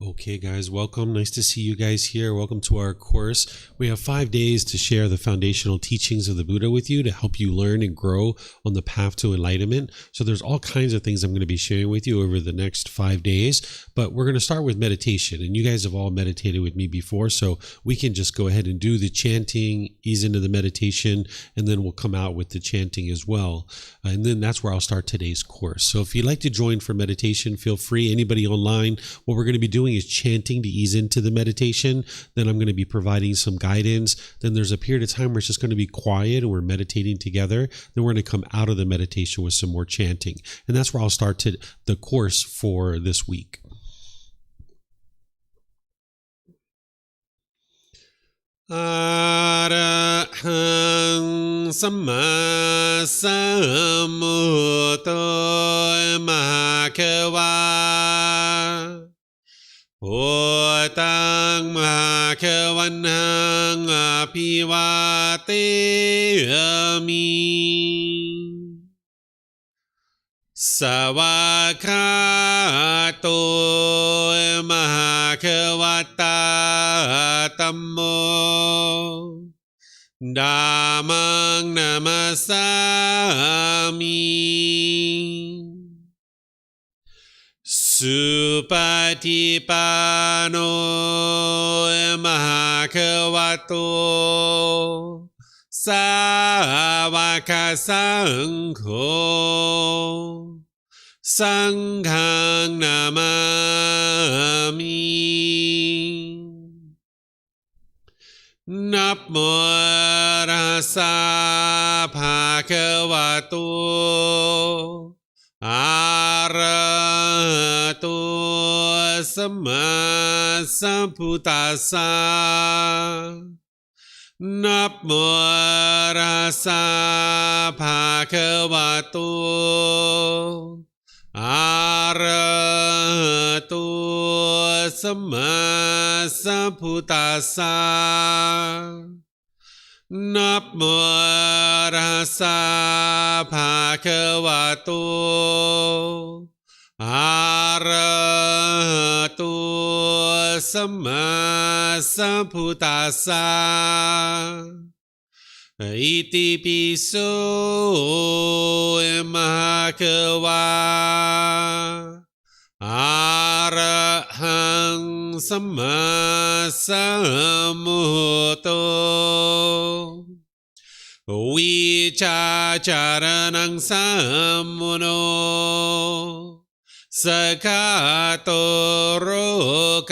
Okay, guys, welcome. Nice to see you guys here. Welcome to our course. We have 5 days to share the foundational teachings of the Buddha with you to help you learn and grow on the path to enlightenment. So there's all kinds of things I'm going to be sharing with you over the next 5 days, but we're going to start with meditation. And you guys have all meditated with me before, so we can just go ahead and do the chanting, ease into the meditation, and then we'll come out with the chanting as well. And then that's where I'll start today's course. So if you'd like to join for meditation, feel free. Anybody online, what we're going to be doing is chanting to ease into the meditation. Then I'm going to be providing some guidance. Then there's a period of time where it's just going to be quiet and we're meditating together. Then we're going to come out of the meditation with some more chanting. And that's where I'll start the course for this week. Arahang Samma Sambuddho Bhagava Bhutang Bhagavanang Apivateyami Savakato Bhagavata Tammo Dhammang Namasami Supatipano Bhagavato Savaka Sangho Sanghang Namami Namo Rasa Bhagavato Arahato Samma Sambuddhassa Namo Rasa Bhagavato Arahato Samma Sambuddhassa Namo Rasa Bhagavato Arahato Samma Sambuddhassa Iti piso Bhagava Arahang Samma Sambuddho Vicacaranang Sammuno Sakato Rokavitu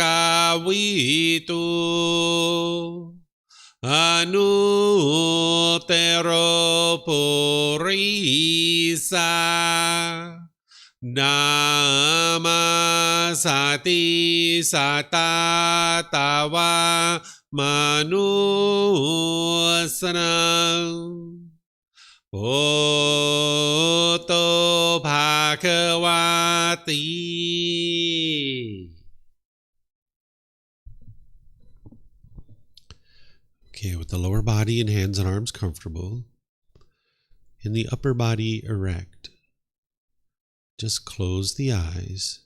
Anutero Purisa Dhamma Sati Satatawa Manusanam Oto Bhagavati. Okay, with the lower body and hands and arms comfortable, and the upper body erect, just close the eyes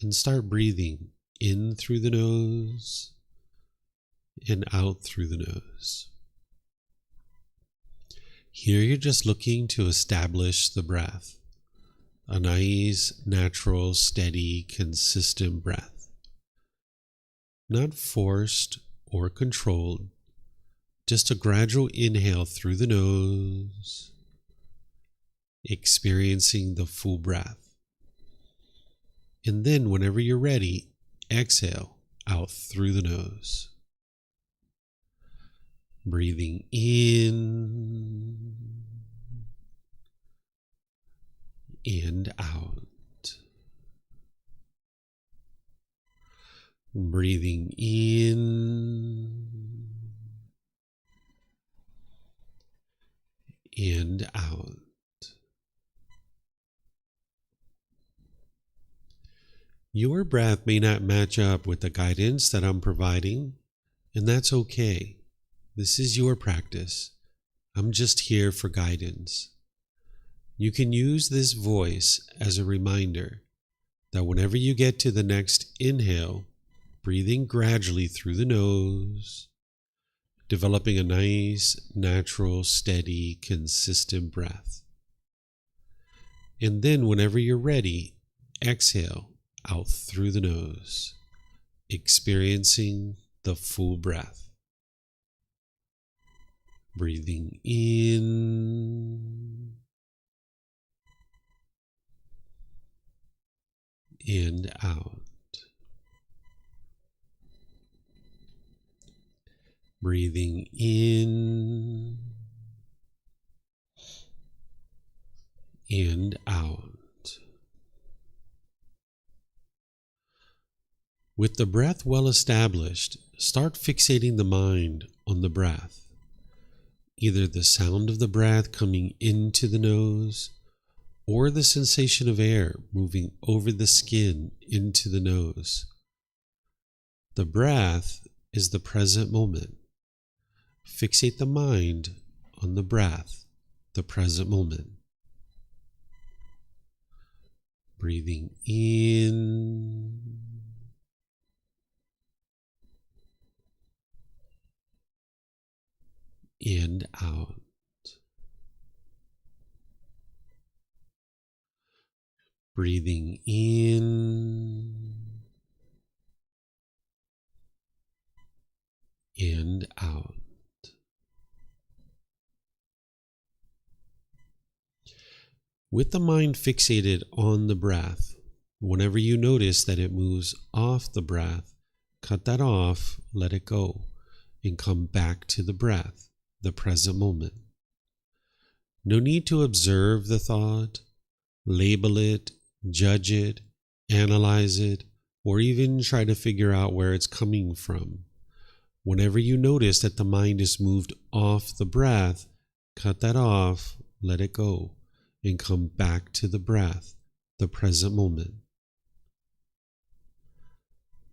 and start breathing in through the nose and out through the nose. Here you're just looking to establish the breath, a nice, natural, steady, consistent breath, not forced or controlled, just a gradual inhale through the nose, experiencing the full breath. And then whenever you're ready, exhale out through the nose. Breathing in and out. Breathing in and out. Your breath may not match up with the guidance that I'm providing, and that's okay. This is your practice. I'm just here for guidance. You can use this voice as a reminder that whenever you get to the next inhale, breathing gradually through the nose, developing a nice, natural, steady, consistent breath. And then whenever you're ready, exhale out through the nose, experiencing the full breath. Breathing in and out. Breathing in and out. With the breath well established, start fixating the mind on the breath. Either the sound of the breath coming into the nose or the sensation of air moving over the skin into the nose. The breath is the present moment. Fixate the mind on the breath, the present moment. Breathing in and out. Breathing in and out. With the mind fixated on the breath, whenever you notice that it moves off the breath, cut that off, let it go, and come back to the breath, the present moment. No need to observe the thought, label it, judge it, analyze it, or even try to figure out where it's coming from. Whenever you notice that the mind is moved off the breath, cut that off, let it go, and come back to the breath, the present moment.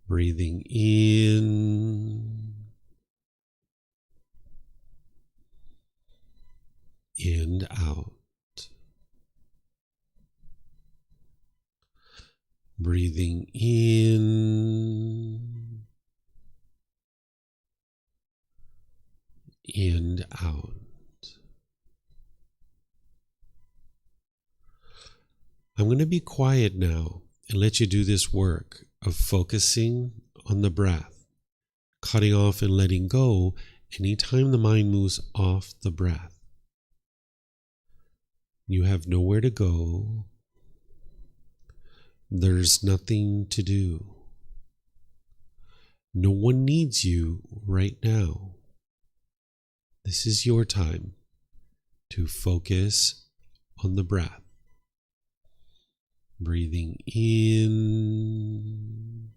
Breathing in and out. Breathing in and out. I'm going to be quiet now and let you do this work of focusing on the breath, cutting off and letting go anytime the mind moves off the breath. You have nowhere to go. There's nothing to do. No one needs you right now. This is your time to focus on the breath. Breathing in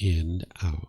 and out.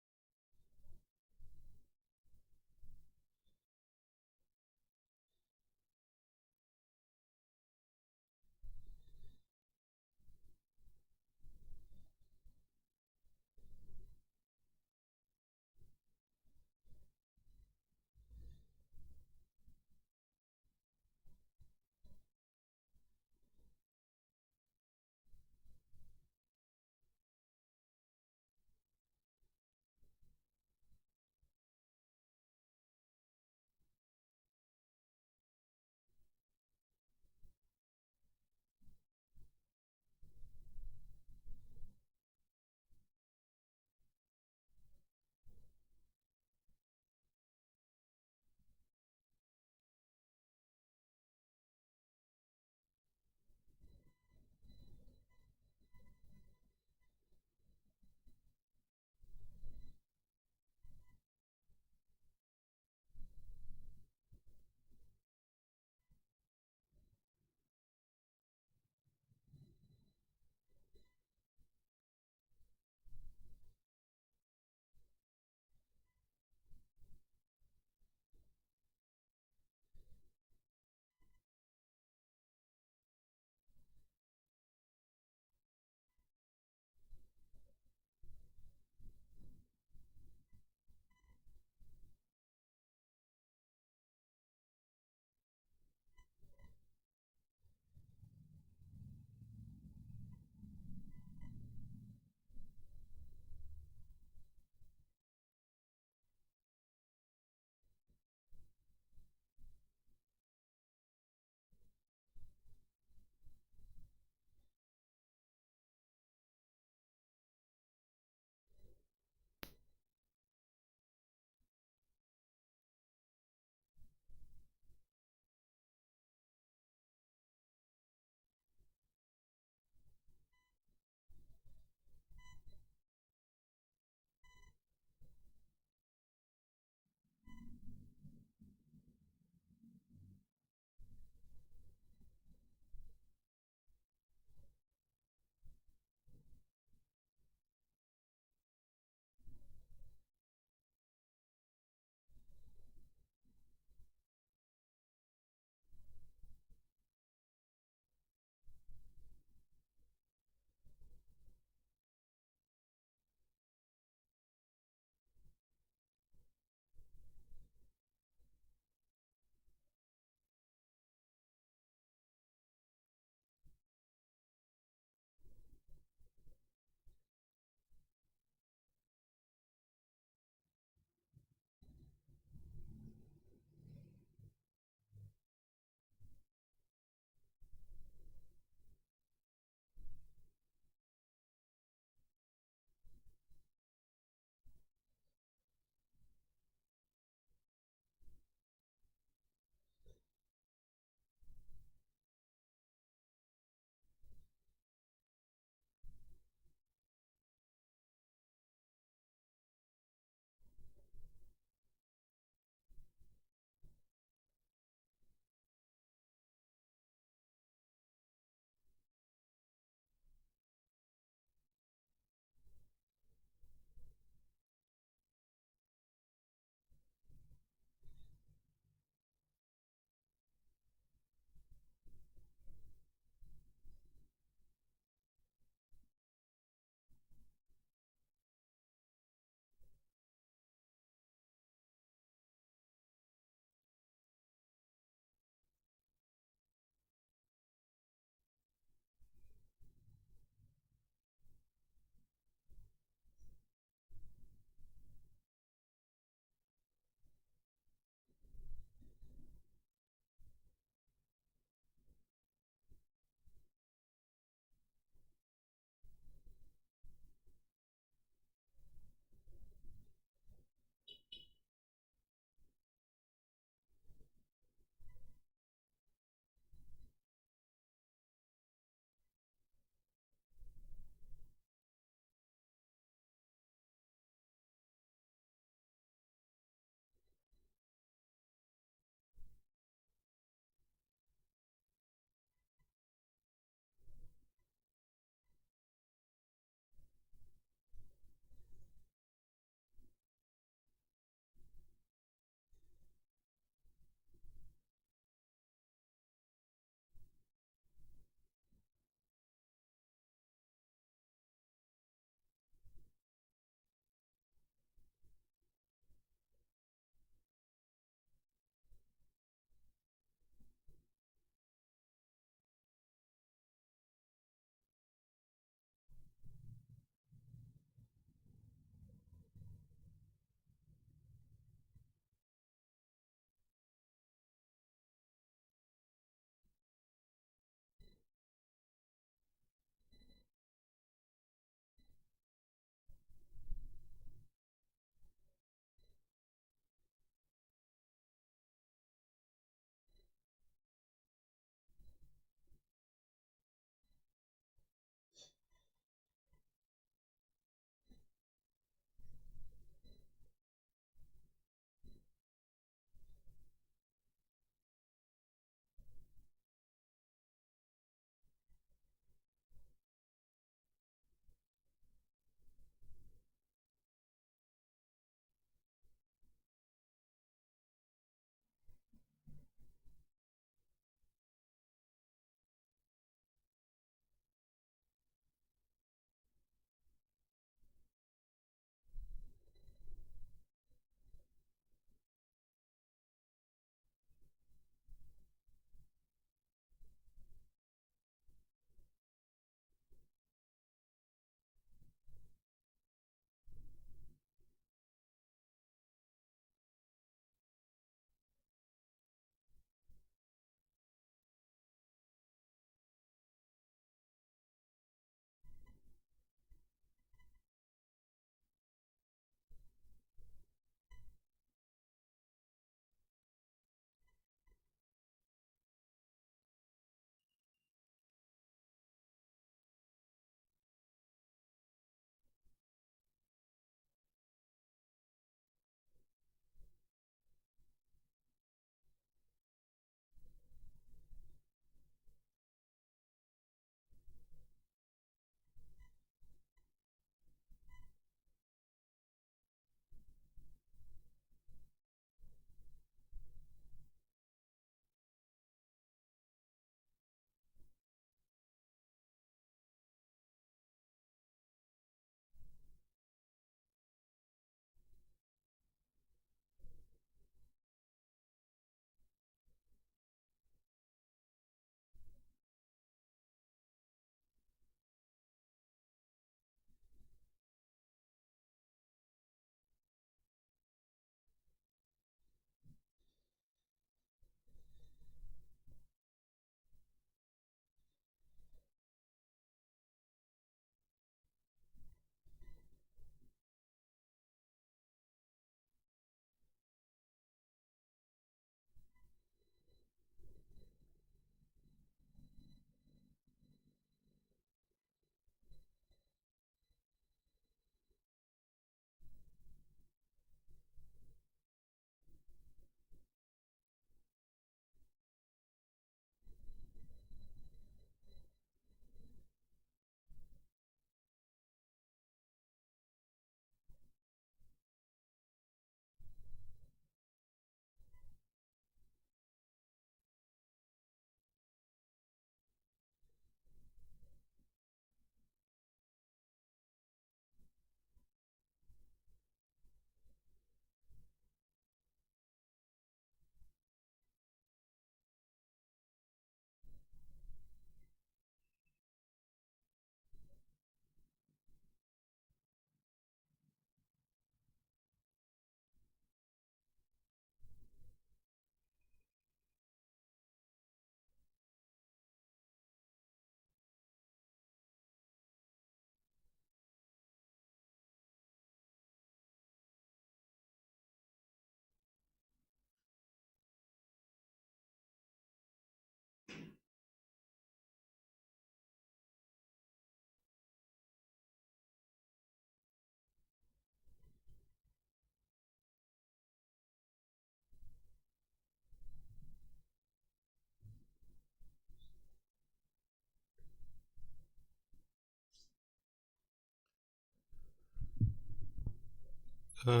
อะ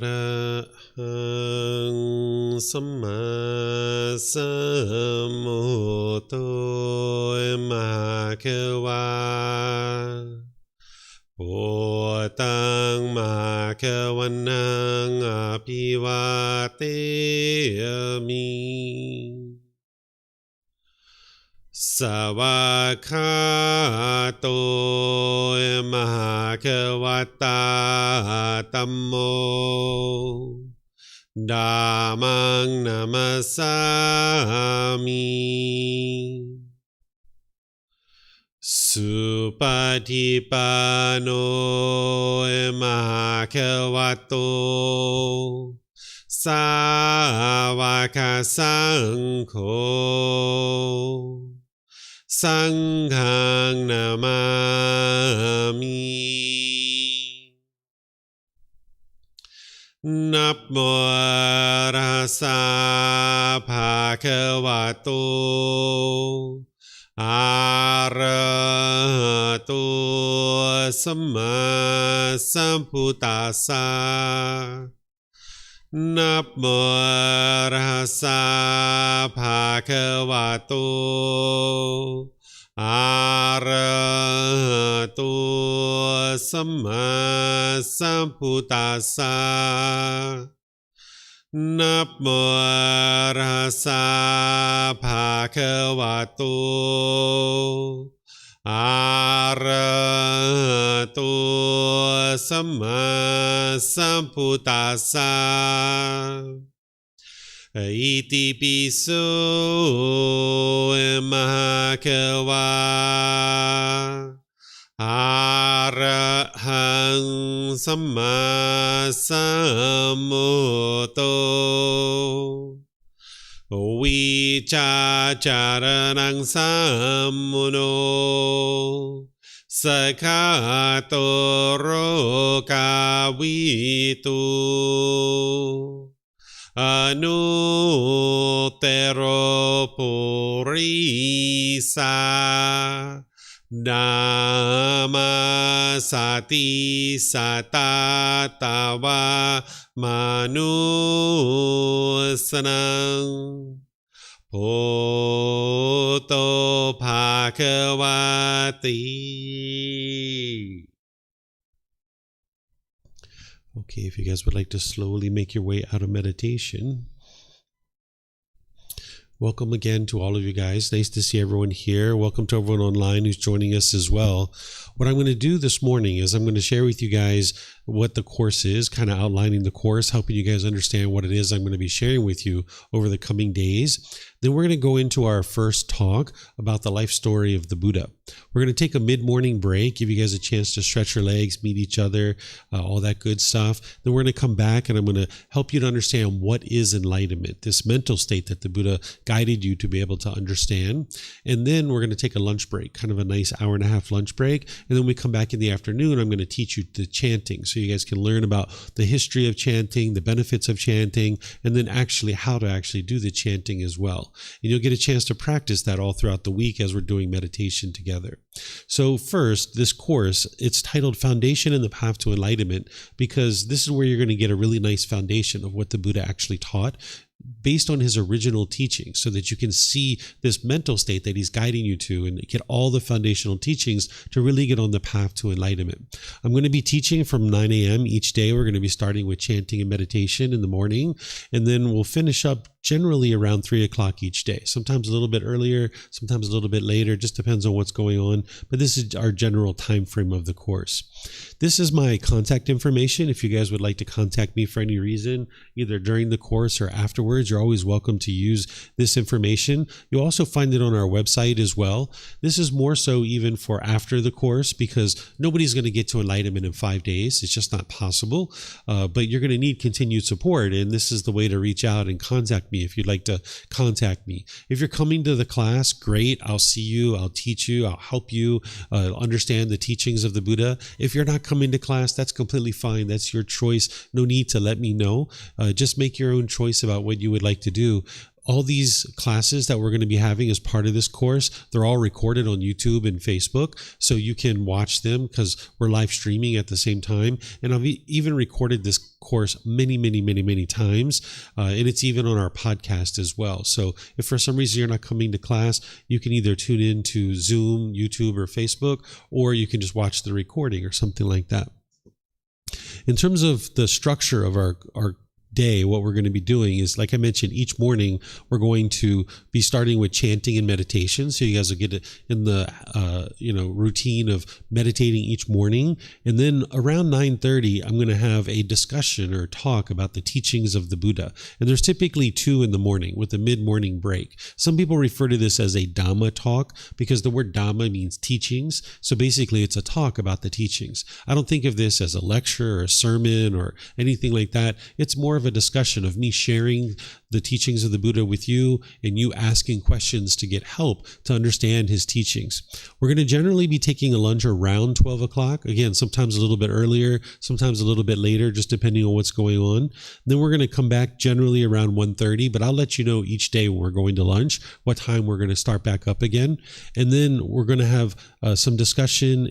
ระหังสัมมาสัมพุทโธมหาเขวาพุทธังมหาเขวันนังอภิวาเทมิสวากขาโตมหาเขวัตตาธัมโมธัมมังนัมสสามิสุปฏิปันโนมหาเขวัตโตสาวกสังโฆสังฆังนามามินับโมตัสสะภะคะวะโตอะระหะโตสัมมาสัมพุทธัสสะนับโมตัสสะภะคะวะโตอะระหะโตสัมมาสัมพุทธัสสะนับโมตัสสะภะคะวะโตอะระหะโตสัมมาสัมพุทธัสสะอิติปิโสมหาเขวาอะระหังสัมมาสัมพุทโธวิชาจารนังสัมมุโนสคาโตโรกาวิตุอนุเตโรปุริสานามาสติสัตตาตาวามนุสนังพุทโธภาควาติ Okay, if you guys would like to slowly make your way out of meditation. Welcome again to all of you guys. Nice to see everyone here. Welcome to everyone online who's joining us as well. What I'm going to do this morning is I'm going to share with you guys what the course is, kind of outlining the course, helping you guys understand what it is I'm going to be sharing with you over the coming days. Then we're going to go into our first talk about the life story of the Buddha. We're going to take a mid-morning break, give you guys a chance to stretch your legs, meet each other, all that good stuff. Then we're going to come back and I'm going to help you to understand what is enlightenment, this mental state that the Buddha guided you to be able to understand. And then we're going to take a lunch break, kind of a nice hour-and-a-half lunch break. And then we come back in the afternoon, I'm going to teach you the chanting so you guys can learn about the history of chanting, the benefits of chanting, and then actually how to actually do the chanting as well. And you'll get a chance to practice that all throughout the week as we're doing meditation together. So first, this course, it's titled Foundation in the Path to Enlightenment, because this is where you're going to get a really nice foundation of what the Buddha actually taught based on his original teachings, so that you can see this mental state that he's guiding you to and get all the foundational teachings to really get on the path to enlightenment. I'm going to be teaching from 9 a.m. each day. We're going to be starting with chanting and meditation in the morning, and then we'll finish up generally around 3 o'clock each day, sometimes a little bit earlier, sometimes a little bit later, just depends on what's going on. But this is our general time frame of the course. This is my contact information. If you guys would like to contact me for any reason, either during the course or afterwards, you're always welcome to use this information. You'll also find it on our website as well. This is more so even for after the course, because nobody's going to get to enlightenment in 5 days. It's just not possible. But you're going to need continued support, and this is the way to reach out and contact me if you'd like to contact me. If you're coming to the class, great. I'll see you. I'll teach you. I'll help you understand the teachings of the Buddha. If you're not coming to class, that's completely fine. That's your choice. No need to let me know. Just make your own choice about what you would like to do. all these classes that we're going to be having as part of this course, they're all recorded on YouTube and Facebook, so you can watch them because we're live streaming at the same time. And I've even recorded this course many times, and it's even on our podcast as well. So if for some reason you're not coming to class, you can either tune in to Zoom, YouTube, or Facebook, or you can just watch the recording or something like that. In terms of the structure of our day, what we're going to be doing is, like I mentioned, each morning we're going to be starting with chanting and meditation. So you guys will get in the routine of meditating each morning, and then around 9:30 I'm going to have a discussion or talk about the teachings of the Buddha. And there's typically 2 in the morning with a mid-morning break. Some people refer to this as a Dhamma talk because the word Dhamma means teachings. So basically it's a talk about the teachings. I don't think of this as a lecture or a sermon or anything like that. It's more of a discussion of me sharing the teachings of the Buddha with you and you asking questions to get help to understand his teachings. We're going to generally be taking a lunch around 12 o'clock. Again, sometimes a little bit earlier, sometimes a little bit later, just depending on what's going on. Then we're going to come back generally around 1:30, but I'll let you know each day when we're going to lunch, what time we're going to start back up again. And then we're going to have some discussion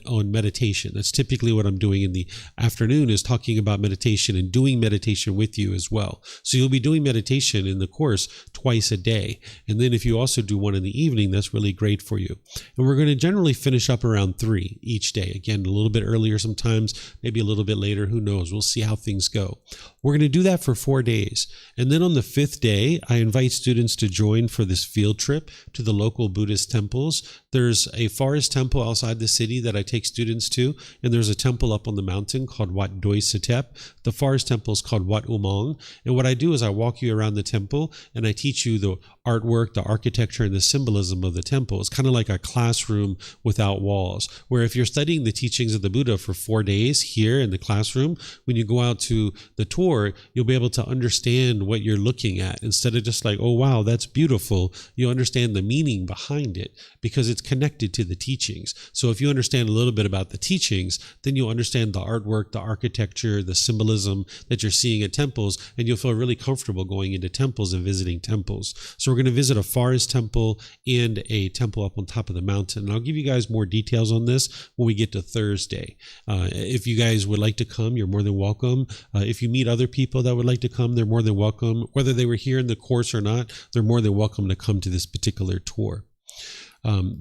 on meditation. That's typically what I'm doing in the afternoon, is talking about meditation and doing meditation with you as well. So you'll be doing meditation in the course twice a day. And then if you also do one in the evening, that's really great for you. And we're going to generally finish up around 3 each day. Again, a little bit earlier sometimes, maybe a little bit later, who knows? We'll see how things go. We're going to do that for 4 days. And then on the 5th day, I invite students to join for this field trip to the local Buddhist temples. There's a forest temple outside the city that I take students to, and there's a temple up on the mountain called Wat Doi Satep. The forest temple is called Wat Umong. And what I do is I walk you around the temple and I teach you the artwork, the architecture, and the symbolism of the temple. It's kind of like a classroom without walls, where if you're studying the teachings of the Buddha for 4 days here in the classroom, when you go out to the tour, you'll be able to understand what you're looking at. Instead of just like, oh, wow, that's beautiful, you understand the meaning behind it because it's connected to the teachings. So if you understand a little bit about the teachings, then you'll understand the artwork, the architecture, the symbolism that you're seeing at temples, and you'll feel really comfortable going into temples and visiting temples. So we're going to visit a forest temple and a temple up on top of the mountain. And I'll give you guys more details on this when we get to Thursday. If you guys would like to come, you're more than welcome. If you meet other people that would like to come, they're more than welcome. Whether they were here in the course or not, they're more than welcome to come to this particular tour.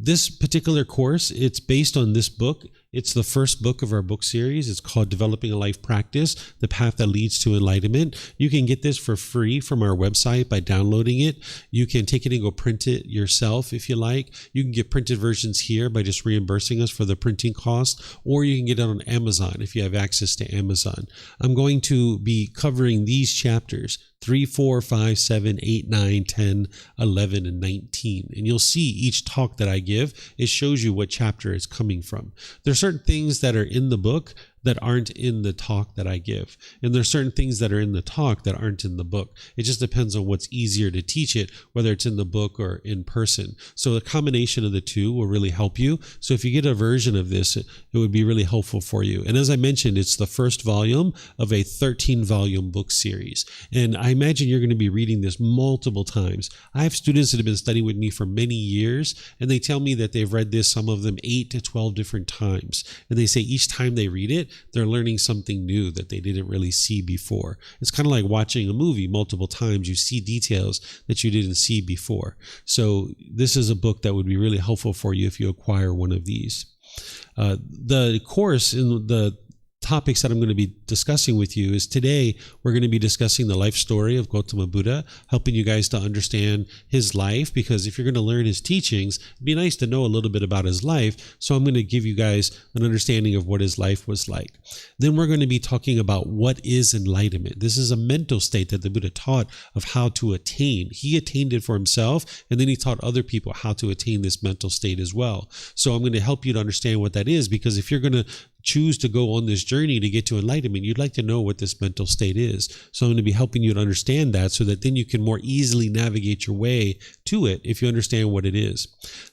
This particular course, it's based on this book. It's the first book of our book series. It's called Developing a Life Practice, The Path That Leads to Enlightenment. You can get this for free from our website by downloading it. You can take it and go print it yourself if you like. You can get printed versions here by just reimbursing us for the printing cost, or you can get it on Amazon if you have access to Amazon. I'm going to be covering these chapters 3, 4, 5, 7, 8, 9, 10, 11, and 19. And you'll see each talk that I give, it shows you what chapter it's coming from. There's certain things that are in the book that aren't in the talk that I give. And there's certain things that are in the talk that aren't in the book. It just depends on what's easier to teach it, whether it's in the book or in person. So a combination of the two will really help you. So if you get a version of this, it would be really helpful for you. And as I mentioned, it's the first volume of a 13-volume book series. And I imagine you're going to be reading this multiple times. I have students that have been studying with me for many years, and they tell me that they've read this, some of them 8 to 12 different times. And they say each time they read it, they're learning something new that they didn't really see before. It's kind of like watching a movie multiple times. You see details that you didn't see before. So this is a book that would be really helpful for you if you acquire one of these. The course in the topics that I'm going to be discussing with you is today we're going to be discussing the life story of Gotama Buddha, helping you guys to understand his life, because if you're going to learn his teachings, it'd be nice to know a little bit about his life. So I'm going to give you guys an understanding of what his life was like. Then we're going to be talking about what is enlightenment. This is a mental state that the Buddha taught of how to attain. He attained it for himself, and then he taught other people how to attain this mental state as well. So I'm going to help you to understand what that is, because if you're going to choose to go on this journey to get to enlightenment, you'd like to know what this mental state is. So I'm going to be helping you to understand that, so that then you can more easily navigate your way to it if you understand what it is.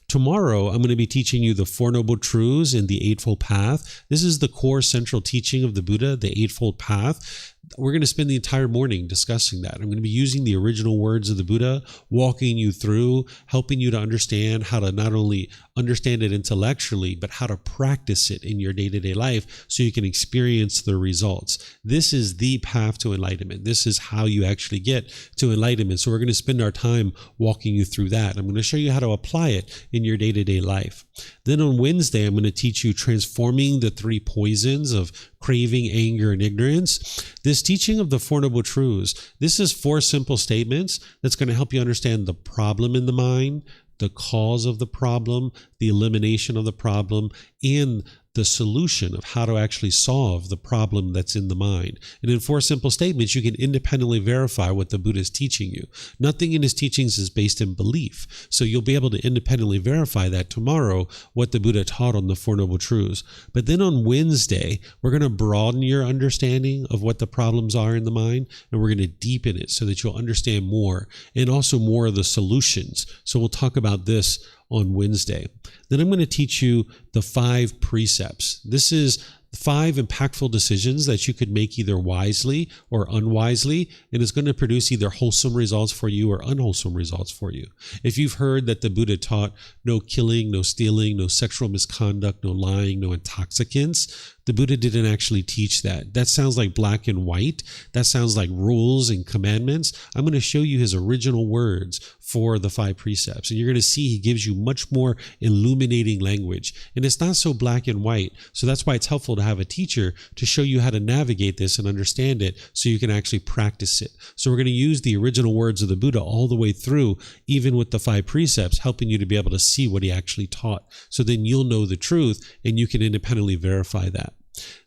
Tomorrow, I'm going to be teaching you the Four Noble Truths and the Eightfold Path. This is the core central teaching of the Buddha, the Eightfold Path. we're going to spend the entire morning discussing that. I'm going to be using the original words of the Buddha, walking you through, helping you to understand how to not only understand it intellectually, but how to practice it in your day-to-day life so you can experience the results. This is the path to enlightenment. This is how you actually get to enlightenment. So we're going to spend our time walking you through that. I'm going to show you how to apply it in your day-to-day life. Then on Wednesday, I'm going to teach you transforming the three poisons of craving, anger, and ignorance. This teaching of the Four Noble Truths, this is 4 simple statements that's going to help you understand the problem in the mind, the cause of the problem, the elimination of the problem, and the solution of how to actually solve the problem that's in the mind. And in 4 simple statements, you can independently verify what the Buddha is teaching you. Nothing in his teachings is based in belief. So you'll be able to independently verify that tomorrow, what the Buddha taught on the Four Noble Truths. But then on Wednesday, we're going to broaden your understanding of what the problems are in the mind, and we're going to deepen it so that you'll understand more, and also more of the solutions. So we'll talk about this on Wednesday. Then I'm going to teach you the 5 precepts. This is 5 impactful decisions that you could make either wisely or unwisely, and it's going to produce either wholesome results for you or unwholesome results for you. If you've heard that the Buddha taught no killing, no stealing, no sexual misconduct, no lying, no intoxicants, the Buddha didn't actually teach that. That sounds like black and white. That sounds like rules and commandments. I'm going to show you his original words for the 5 precepts. And you're going to see he gives you much more illuminating language. And it's not so black and white. So that's why it's helpful to have a teacher to show you how to navigate this and understand it so you can actually practice it. So we're going to use the original words of the Buddha all the way through, even with the 5 precepts, helping you to be able to see what he actually taught. So then you'll know the truth and you can independently verify that.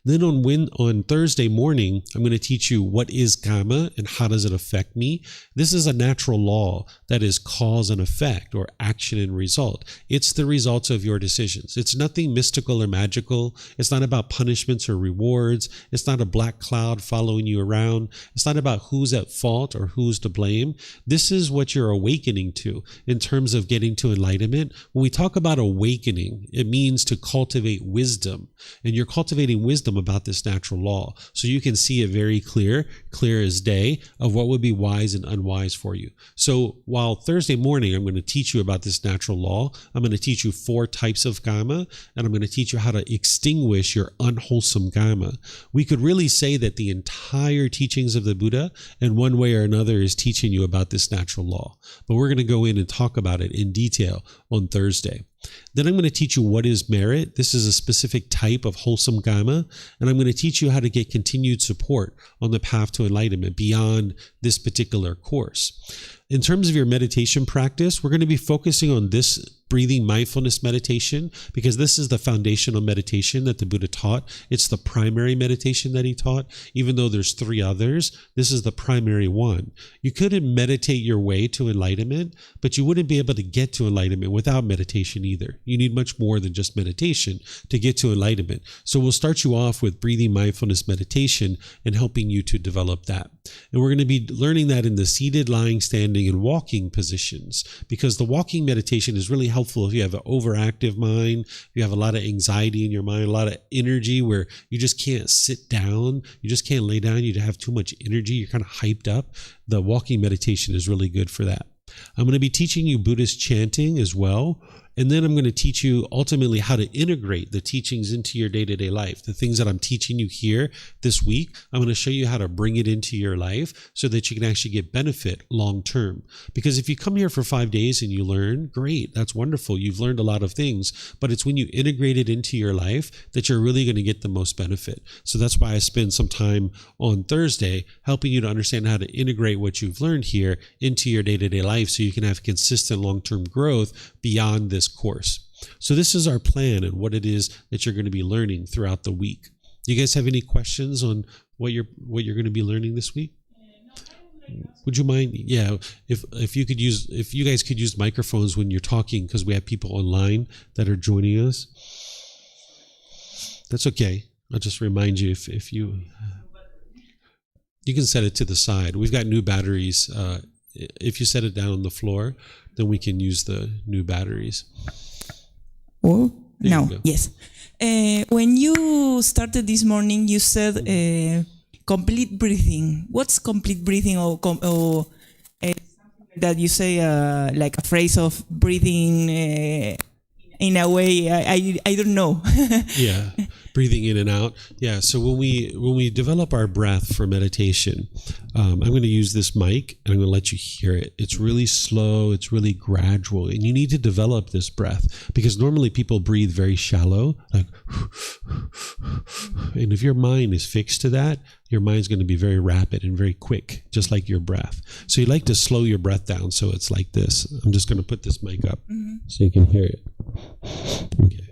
Then on Thursday morning, I'm going to teach you what is karma and how does it affect me. This is a natural law that is cause and effect, or action and result. It's the results of your decisions. It's nothing mystical or magical. It's not about punishments or rewards. It's not a black cloud following you around. It's not about who's at fault or who's to blame. This is what you're awakening to in terms of getting to enlightenment. When we talk about awakening, it means to cultivate wisdom, and you're cultivating wisdom about this natural law. So you can see it very clear as day, of what would be wise and unwise for you. So while Thursday morning, I'm going to teach you about this natural law, I'm going to teach you 4 types of karma, and I'm going to teach you how to extinguish your unwholesome karma. We could really say that the entire teachings of the Buddha, in one way or another, is teaching you about this natural law. But we're going to go in and talk about it in detail on Thursday. Then I'm going to teach you what is merit. This is a specific type of wholesome karma, and I'm going to teach you how to get continued support on the path to enlightenment beyond this particular course. In terms of your meditation practice, we're going to be focusing on this breathing mindfulness meditation, because this is the foundational meditation that the Buddha taught. It's the primary meditation that he taught. Even though there's 3 others, this is the primary one. You couldn't meditate your way to enlightenment, but you wouldn't be able to get to enlightenment without meditation either. You need much more than just meditation to get to enlightenment. So we'll start you off with breathing mindfulness meditation and helping you to develop that. And we're going to be learning that in the seated, lying, standing, and walking positions, because the walking meditation is really helpful if you have an overactive mind, if you have a lot of anxiety in your mind, a lot of energy where you just can't sit down, you just can't lay down, you have too much energy, you're kind of hyped up. The walking meditation is really good for that. I'm going to be teaching you Buddhist chanting as well. And then I'm going to teach you ultimately how to integrate the teachings into your day-to-day life. The things that I'm teaching you here this week, I'm going to show you how to bring it into your life so that you can actually get benefit long-term. Because if you come here for 5 days and you learn, great, that's wonderful. You've learned a lot of things, but it's when you integrate it into your life that you're really going to get the most benefit. So that's why I spend some time on Thursday helping you to understand how to integrate what you've learned here into your day-to-day life so you can have consistent long-term growth beyond this course. So this is our plan and what it is that you're going to be learning throughout the week. Do you guys have any questions on what you're going to be learning this week? Would you mind? Yeah, if you guys could use microphones when you're talking, because we have people online that are joining us. That's okay. I'll just remind you if you can set it to the side. We've got new batteries. If you set it down on the floor, then we can use the new batteries. Oh, no, yes. When you started this morning, you said complete breathing. What's complete breathing, or that you say like a phrase of breathing in a way I don't know. Yeah, breathing in and out. Yeah, so when we develop our breath for meditation, I'm going to use this mic and I'm going to let you hear it. It's really slow, it's really gradual, and you need to develop this breath because normally people breathe very shallow, like, and if your mind is fixed to that, your mind's going to be very rapid and very quick, just like your breath. So you like to slow your breath down, so it's like this. I'm just going to put this mic up so you can hear it. Okay.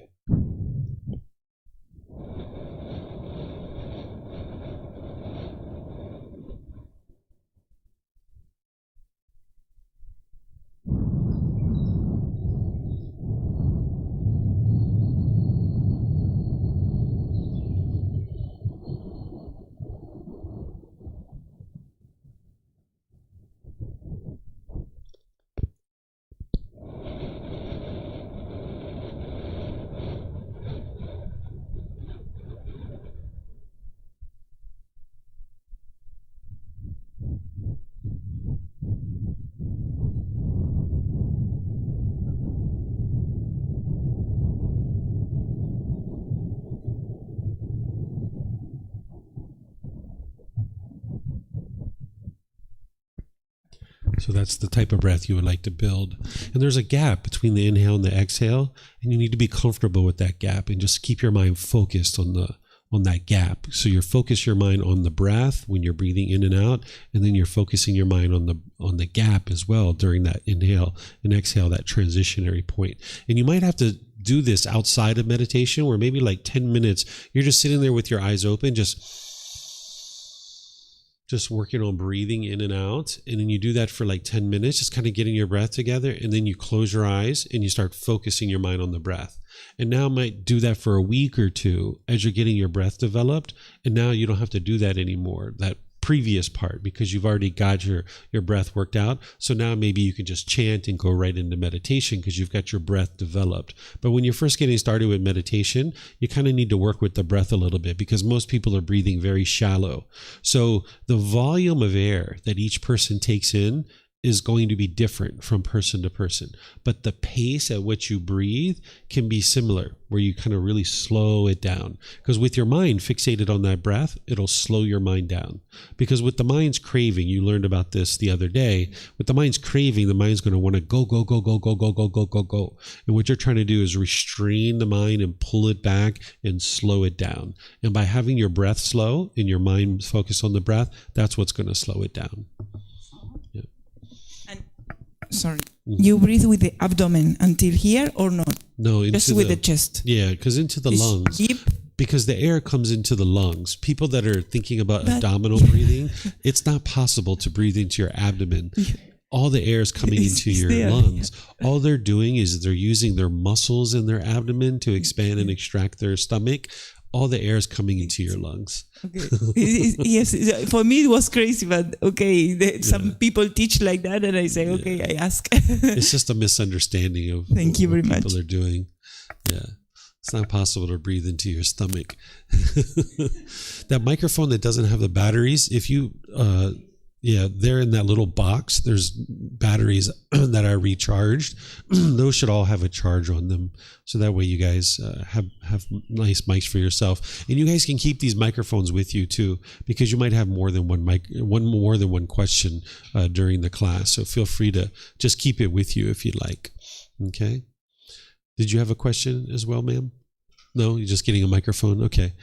So that's the type of breath you would like to build. And there's a gap between the inhale and the exhale, and you need to be comfortable with that gap and just keep your mind focused on that gap. So you focus your mind on the breath when you're breathing in and out, and then you're focusing your mind on the gap as well during that inhale and exhale, that transitionary point. And you might have to do this outside of meditation, where maybe like 10 minutes, you're just sitting there with your eyes open, just working on breathing in and out. And then you do that for like 10 minutes, just kind of getting your breath together. And then you close your eyes and you start focusing your mind on the breath. And now might do that for a week or two as you're getting your breath developed. And now you don't have to do that anymore, that previous part, because you've already got your breath worked out. So now maybe you can just chant and go right into meditation because you've got your breath developed. But when you're first getting started with meditation, you kind of need to work with the breath a little bit because most people are breathing very shallow. So the volume of air that each person takes in is going to be different from person to person, but the pace at which you breathe can be similar, where you kind of really slow it down. Because with your mind fixated on that breath, it'll slow your mind down. Because with the mind's craving, you learned about this the other day, with the mind's craving, the mind's going to want to go, go, go, go, go, go, go, go, go, go. And what you're trying to do is restrain the mind and pull it back and slow it down. And by having your breath slow and your mind focus on the breath, that's what's going to slow it down. Sorry. You breathe with the abdomen until here or not? No, just with the chest. Yeah, because into the lungs. Deep. Because the air comes into the lungs. People that are thinking about abdominal breathing, it's not possible to breathe into your abdomen. All the air is coming into your lungs. Yeah. All they're doing is they're using their muscles in their abdomen to expand and extract their stomach. All the air is coming into your lungs. Okay. Yes, for me it was crazy, but okay, some people teach like that, and I say, okay, I ask. It's just a misunderstanding of Thank you very what much. people are doing. Yeah, it's not possible to breathe into your stomach. That microphone that doesn't have the batteries, if you they're in that little box. There's batteries that are recharged. Those should all have a charge on them. So that way you guys have nice mics for yourself. And you guys can keep these microphones with you too, because you might have more than one question during the class. So feel free to just keep it with you if you'd like. Okay. Did you have a question as well, ma'am? No, you're just getting a microphone. Okay.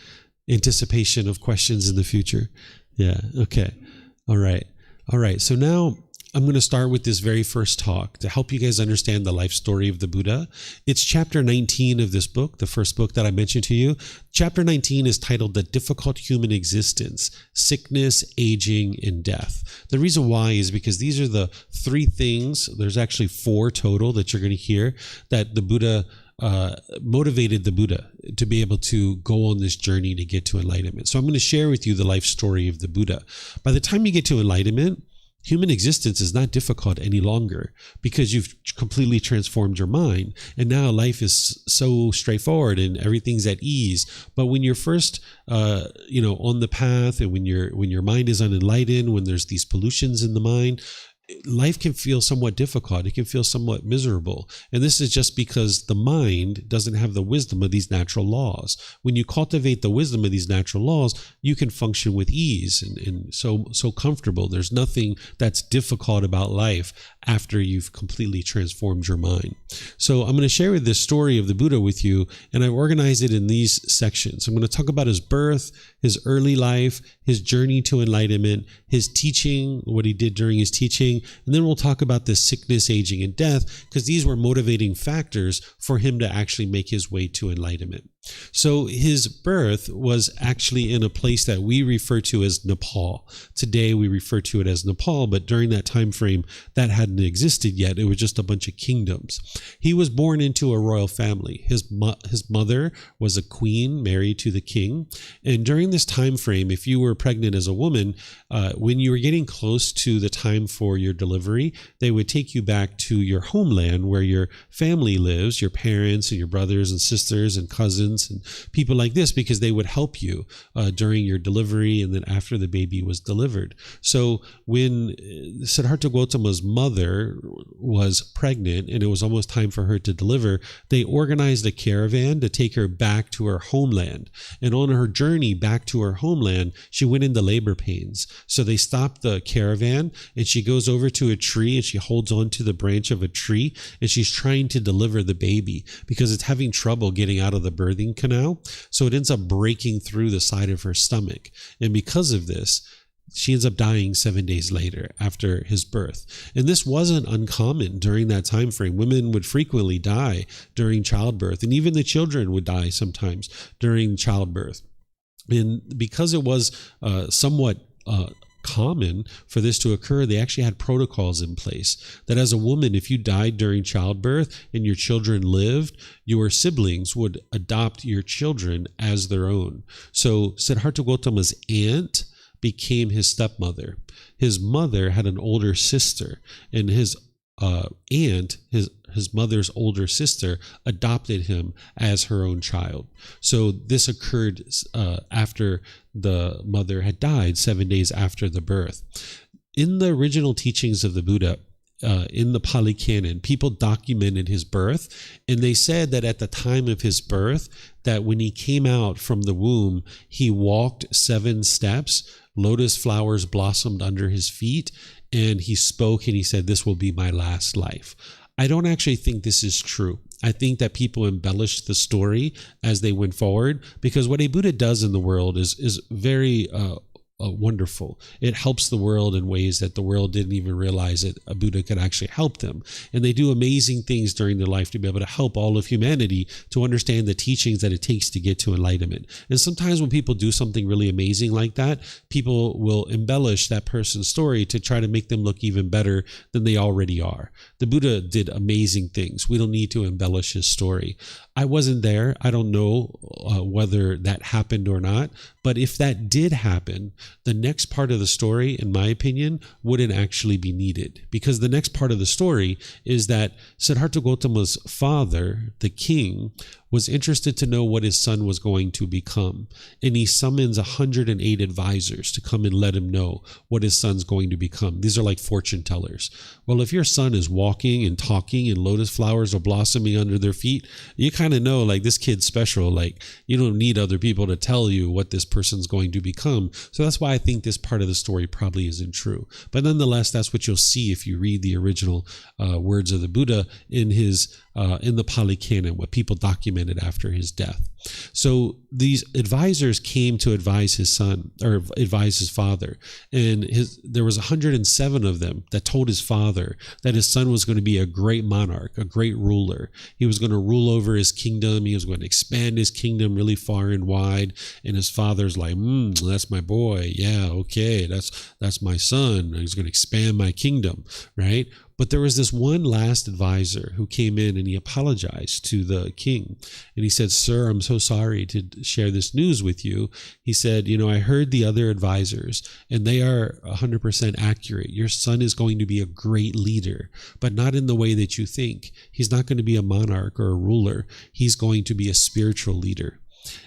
Anticipation of questions in the future. Yeah. Okay. All right. So now I'm going to start with this very first talk to help you guys understand the life story of the Buddha. It's chapter 19 of this book, the first book that I mentioned to you. Chapter 19 is titled The Difficult Human Existence, Sickness, Aging, and Death. The reason why is because these are the three things, there's actually four total that you're going to hear, that the Buddha motivated the Buddha to be able to go on this journey to get to enlightenment. So I'm going to share with you the life story of the Buddha. By the time you get to enlightenment, human existence is not difficult any longer because you've completely transformed your mind. And now life is so straightforward and everything's at ease. But when you're first, on the path, and when your mind is unenlightened, when there's these pollutions in the mind, life can feel somewhat difficult. It can feel somewhat miserable. And this is just because the mind doesn't have the wisdom of these natural laws. When you cultivate the wisdom of these natural laws, you can function with ease and so comfortable. There's nothing that's difficult about life after you've completely transformed your mind. So I'm going to share this story of the Buddha with you, and I've organized it in these sections. I'm going to talk about his birth, his early life, his journey to enlightenment, his teaching, what he did during his teaching, and then we'll talk about the sickness, aging, and death, because these were motivating factors for him to actually make his way to enlightenment. So his birth was actually in a place that we refer to as Nepal. Today we refer to it as Nepal, but during that time frame, that hadn't existed yet. It was just a bunch of kingdoms. He was born into a royal family. His mother was a queen married to the king. And during this time frame, if you were pregnant as a woman, when you were getting close to the time for your delivery, they would take you back to your homeland where your family lives, your parents and your brothers and sisters and cousins and people like this, because they would help you during your delivery and then after the baby was delivered. So when Siddhartha Gotama's mother was pregnant and it was almost time for her to deliver, they organized a caravan to take her back to her homeland. And on her journey back to her homeland, she went into labor pains. So they stopped the caravan and she goes over to a tree and she holds on to the branch of a tree and she's trying to deliver the baby because it's having trouble getting out of the birthing canal. So it ends up breaking through the side of her stomach. And because of this, she ends up dying 7 days later after his birth. And this wasn't uncommon during that time frame. Women would frequently die during childbirth, and even the children would die sometimes during childbirth. And because it was somewhat common for this to occur, they actually had protocols in place that as a woman, if you died during childbirth and your children lived, your siblings would adopt your children as their own. So Siddhartha Gotama's aunt became his stepmother. His mother had an older sister, and his aunt, his mother's older sister, adopted him as her own child. So this occurred after the mother had died, 7 days after the birth. In the original teachings of the Buddha, in the Pali Canon, people documented his birth, and they said that at the time of his birth, that when he came out from the womb, he walked 7 steps, lotus flowers blossomed under his feet, and he spoke and he said, "This will be my last life." I don't actually think this is true. I think that people embellished the story as they went forward, because what a Buddha does in the world is very wonderful. It helps the world in ways that the world didn't even realize that a Buddha could actually help them. And they do amazing things during their life to be able to help all of humanity to understand the teachings that it takes to get to enlightenment. And sometimes when people do something really amazing like that, people will embellish that person's story to try to make them look even better than they already are. The Buddha did amazing things. We don't need to embellish his story. I wasn't there. I don't know whether that happened or not. But if that did happen, the next part of the story, in my opinion, wouldn't actually be needed. Because the next part of the story is that Siddhartha Gotama's father, the king, was interested to know what his son was going to become. And he summons 108 advisors to come and let him know what his son's going to become. These are like fortune tellers. Well, if your son is walking and talking and lotus flowers are blossoming under their feet, you kind of know, like, this kid's special. Like, you don't need other people to tell you what this person's going to become. So that's why I think this part of the story probably isn't true. But nonetheless, that's what you'll see if you read the original words of the Buddha in the Pali Canon, what people documented after his death. So these advisors came to advise his son, or advise his father, and there was 107 of them that told his father that his son was going to be a great monarch, a great ruler. He was going to rule over his kingdom. He was going to expand his kingdom really far and wide. And his father's like, that's my boy. Yeah, okay, that's my son. He's going to expand my kingdom, right? But there was this one last advisor who came in and he apologized to the king. And he said, "Sir, I'm so so sorry to share this news with you. He said, I heard the other advisors, and they are 100% accurate. Your son is going to be a great leader, but not in the way that you think. He's not going to be a monarch or a ruler. He's going to be a spiritual leader.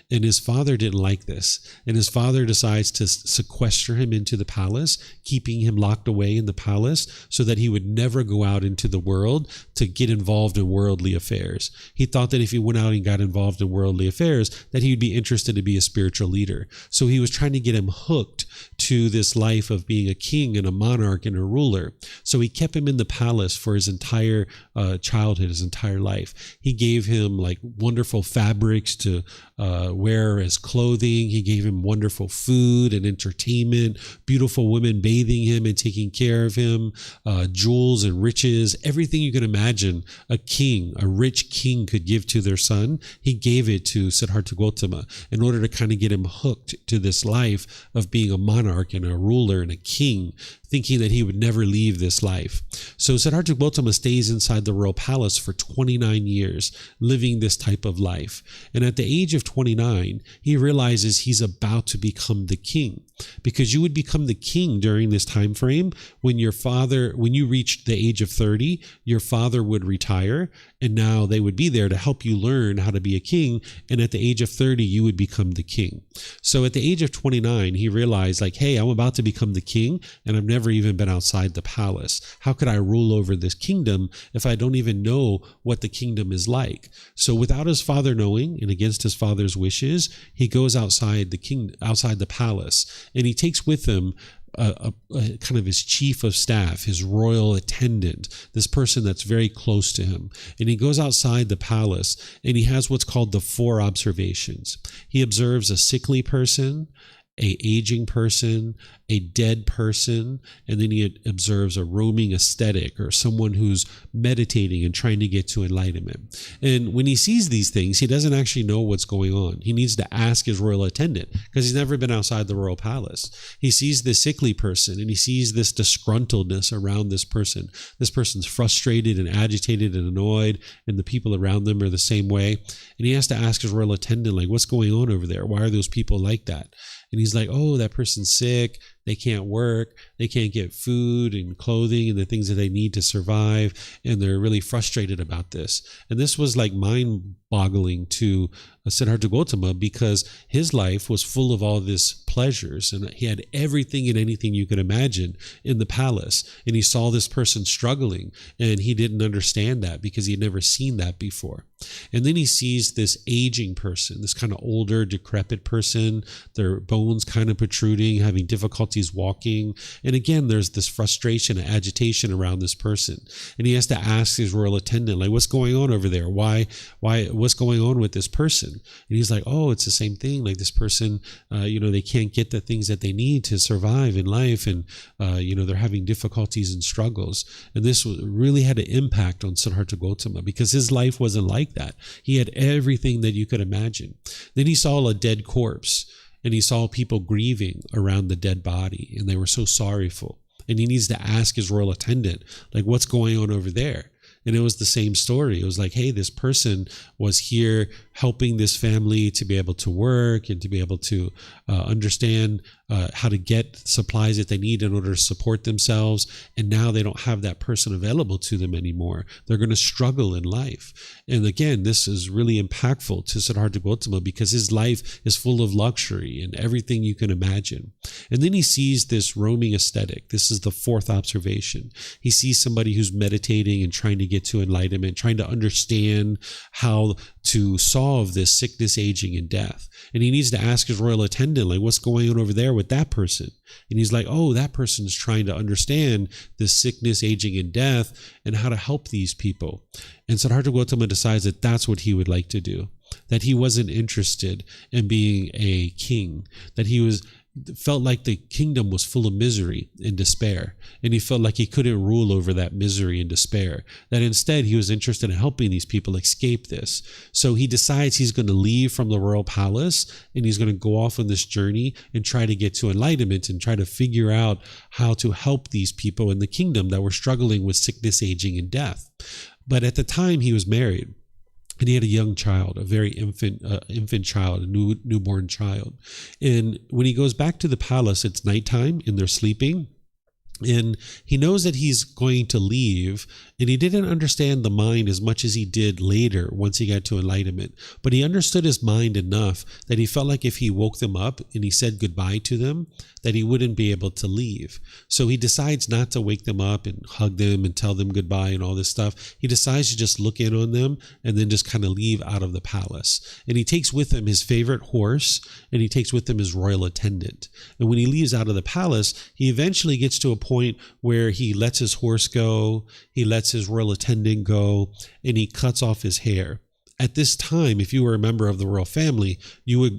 And his father didn't like this. And his father decides to sequester him into the palace, keeping him locked away in the palace so that he would never go out into the world to get involved in worldly affairs. He thought that if he went out and got involved in worldly affairs, that he would be interested to be a spiritual leader. So he was trying to get him hooked to this life of being a king and a monarch and a ruler. So he kept him in the palace for his entire childhood, his entire life. He gave him like wonderful fabrics to wear as clothing. He gave him wonderful food and entertainment, beautiful women bathing him and taking care of him, jewels and riches, everything you can imagine a king, a rich king could give to their son. He gave it to Siddhartha Gotama in order to kind of get him hooked to this life of being a monarch and a ruler and a king, thinking that he would never leave this life. So Siddhartha Gotama stays inside the royal palace for 29 years, living this type of life. And at the age of 29, he realizes he's about to become the king, because you would become the king during this time frame when you reached the age of 30, your father would retire, and now they would be there to help you learn how to be a king. And at the age of 30, you would become the king. So at the age of 29, he realized like, hey, I'm about to become the king, and I've never even been outside the palace. How could I rule over this kingdom if I don't even know what the kingdom is like? So without his father knowing and against his father's wishes, he goes outside the palace, and he takes with him a kind of his chief of staff, his royal attendant, this person that's very close to him. And he goes outside the palace, and he has what's called the 4 observations. He observes a sickly person, a aging person, a dead person, and then he observes a roaming ascetic, or someone who's meditating and trying to get to enlightenment. And when he sees these things, he doesn't actually know what's going on. He needs to ask his royal attendant, because he's never been outside the royal palace. He sees this sickly person, and he sees this disgruntledness around this person. This person's frustrated and agitated and annoyed, and the people around them are the same way. And he has to ask his royal attendant, like, what's going on over there? Why are those people like that? And he's like, oh, that person's sick. They can't work. They can't get food and clothing and the things that they need to survive. And they're really frustrated about this. And this was like mind-boggling to Siddhartha Gotama, because his life was full of all this pleasures, and he had everything and anything you could imagine in the palace. And he saw this person struggling, and he didn't understand that because he had never seen that before. And then he sees this aging person, this kind of older, decrepit person, their bones kind of protruding, having difficulties walking. And again, there's this frustration and agitation around this person. And he has to ask his royal attendant, like, what's going on over there? What's going on with this person? And he's like, oh, it's the same thing. Like, this person, they can't get the things that they need to survive in life. And, they're having difficulties and struggles. And this really had an impact on Siddhartha Gotama, because his life wasn't like that. He had everything that you could imagine. Then he saw a dead corpse, and he saw people grieving around the dead body, and they were so sorrowful. And he needs to ask his royal attendant, like, what's going on over there? And it was the same story. It was like, hey, this person was here helping this family to be able to work and to be able to understand how to get supplies that they need in order to support themselves. And now they don't have that person available to them anymore. They're going to struggle in life. And again, this is really impactful to Siddhartha Gotama, because his life is full of luxury and everything you can imagine. And then he sees this roaming ascetic. This is the 4th observation. He sees somebody who's meditating and trying to get to enlightenment, trying to understand how to solve this sickness, aging, and death. And he needs to ask his royal attendant, like, what's going on over there with that person? And he's like, oh, that person's trying to understand this sickness, aging, and death, and how to help these people. And Siddhartha Gotama decides that that's what he would like to do, that he wasn't interested in being a king, that he felt like the kingdom was full of misery and despair, and he felt like he couldn't rule over that misery and despair, that instead he was interested in helping these people escape this. So he decides he's going to leave from the royal palace, and he's going to go off on this journey and try to get to enlightenment and try to figure out how to help these people in the kingdom that were struggling with sickness, aging, and death. But at the time, he was married. And he had a young child, a very infant child, a newborn child. And when he goes back to the palace, it's nighttime and they're sleeping. And he knows that he's going to leave, and he didn't understand the mind as much as he did later once he got to enlightenment. But he understood his mind enough that he felt like if he woke them up and he said goodbye to them, that he wouldn't be able to leave. So he decides not to wake them up and hug them and tell them goodbye and all this stuff. He decides to just look in on them and then just kind of leave out of the palace. And he takes with him his favorite horse, and he takes with him his royal attendant. And when he leaves out of the palace, he eventually gets to a point where he lets his horse go, he lets his royal attendant go, and he cuts off his hair. At this time, if you were a member of the royal family, you would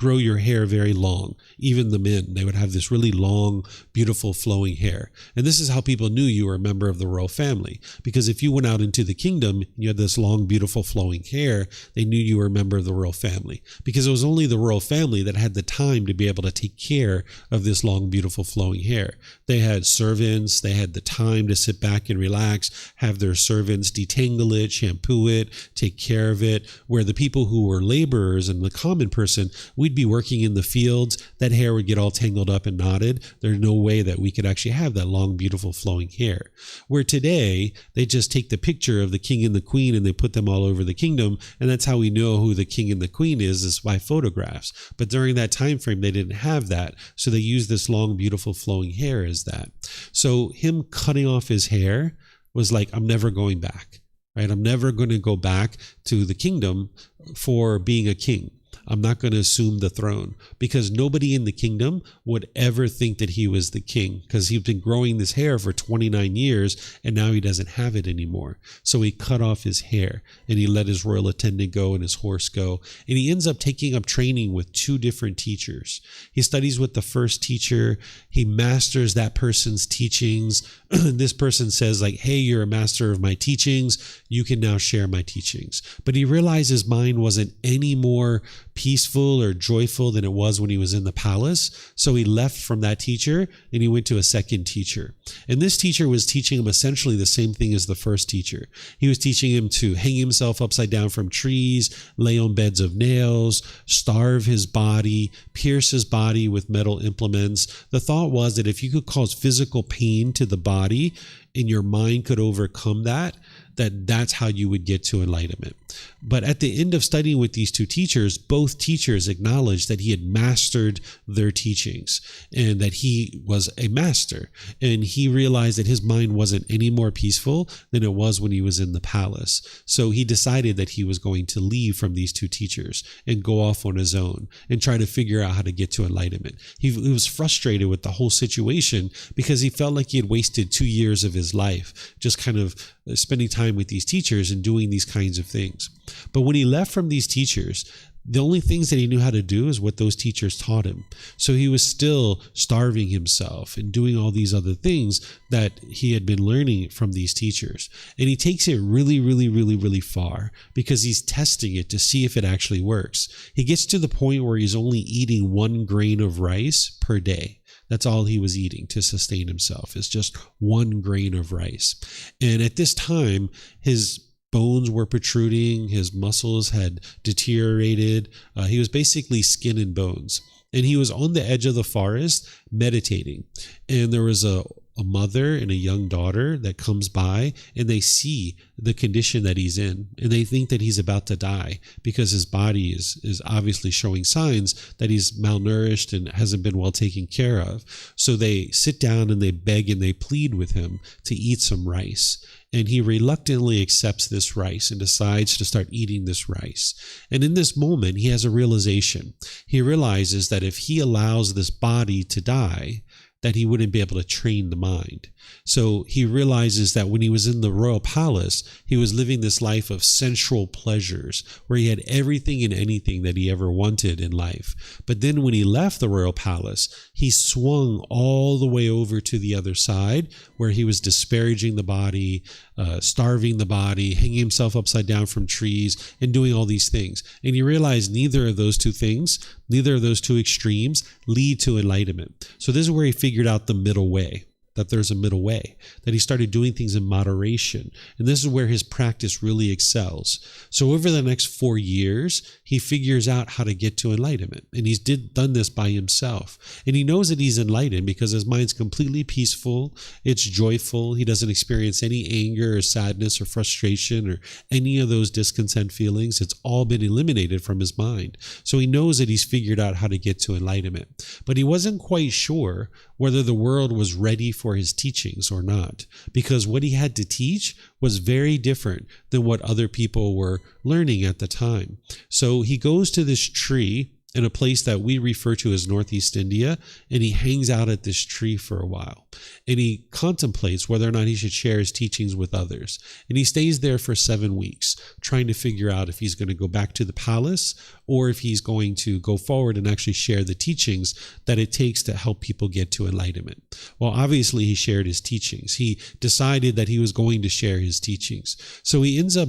grow your hair very long. Even the men, they would have this really long, beautiful flowing hair. And this is how people knew you were a member of the royal family. Because if you went out into the kingdom and you had this long, beautiful flowing hair, they knew you were a member of the royal family. Because it was only the royal family that had the time to be able to take care of this long, beautiful flowing hair. They had servants, they had the time to sit back and relax, have their servants detangle it, shampoo it, take care of it. Where the people who were laborers and the common person, we'd be working in the fields, that hair would get all tangled up and knotted. There's no way that we could actually have that long, beautiful flowing hair. Where today, they just take the picture of the king and the queen and they put them all over the kingdom, and that's how we know who the king and the queen is by photographs. But during that time frame, they didn't have that, so they used this long, beautiful flowing hair as that. So him cutting off his hair was like, I'm never going back, right? I'm never going to go back to the kingdom for being a king. I'm not going to assume the throne, because nobody in the kingdom would ever think that he was the king, because he'd been growing this hair for 29 years and now he doesn't have it anymore. So he cut off his hair and he let his royal attendant go and his horse go. And he ends up taking up training with 2 different teachers. He studies with the first teacher. He masters that person's teachings. This person says like, hey, you're a master of my teachings. You can now share my teachings. But he realized his mind wasn't any more peaceful or joyful than it was when he was in the palace. So he left from that teacher and he went to a second teacher. And this teacher was teaching him essentially the same thing as the first teacher. He was teaching him to hang himself upside down from trees, lay on beds of nails, starve his body, pierce his body with metal implements. The thought was that if you could cause physical pain to the body and your mind could overcome that's how you would get to enlightenment. But at the end of studying with these 2 teachers, both teachers acknowledged that he had mastered their teachings and that he was a master. And he realized that his mind wasn't any more peaceful than it was when he was in the palace. So he decided that he was going to leave from these 2 teachers and go off on his own and try to figure out how to get to enlightenment. He was frustrated with the whole situation because he felt like he had wasted 2 years of his life just kind of spending time with these teachers and doing these kinds of things. But when he left from these teachers, the only things that he knew how to do is what those teachers taught him. So he was still starving himself and doing all these other things that he had been learning from these teachers. And he takes it really, really, really, really far because he's testing it to see if it actually works. He gets to the point where he's only eating 1 grain of rice per day. That's all he was eating to sustain himself, is just 1 grain of rice. And at this time, his bones were protruding, his muscles had deteriorated. He was basically skin and bones. And he was on the edge of the forest meditating. And there was a mother and a young daughter that comes by, and they see the condition that he's in, and they think that he's about to die because his body is obviously showing signs that he's malnourished and hasn't been well taken care of. So they sit down and they beg and they plead with him to eat some rice. And he reluctantly accepts this rice and decides to start eating this rice. And in this moment, he has a realization. He realizes that if he allows this body to die, that he wouldn't be able to train the mind. So he realizes that when he was in the royal palace, he was living this life of sensual pleasures where he had everything and anything that he ever wanted in life. But then when he left the royal palace, he swung all the way over to the other side where he was disparaging the body, starving the body, hanging himself upside down from trees, and doing all these things. And he realized neither of those 2 things, neither of those 2 extremes lead to enlightenment. So this is where he figured out the middle way. that there's a middle way, that he started doing things in moderation. And this is where his practice really excels. So over the next 4 years, he figures out how to get to enlightenment. And he's done this by himself. And he knows that he's enlightened because his mind's completely peaceful. It's joyful. He doesn't experience any anger or sadness or frustration or any of those discontent feelings. It's all been eliminated from his mind. So he knows that he's figured out how to get to enlightenment. But he wasn't quite sure whether the world was ready for his teachings or not, because what he had to teach was very different than what other people were learning at the time. So he goes to this tree in a place that we refer to as Northeast India, and he hangs out at this tree for a while. And he contemplates whether or not he should share his teachings with others. And he stays there for 7 weeks, trying to figure out if he's going to go back to the palace or if he's going to go forward and actually share the teachings that it takes to help people get to enlightenment. Well, obviously, he shared his teachings. He decided that he was going to share his teachings. So he ends up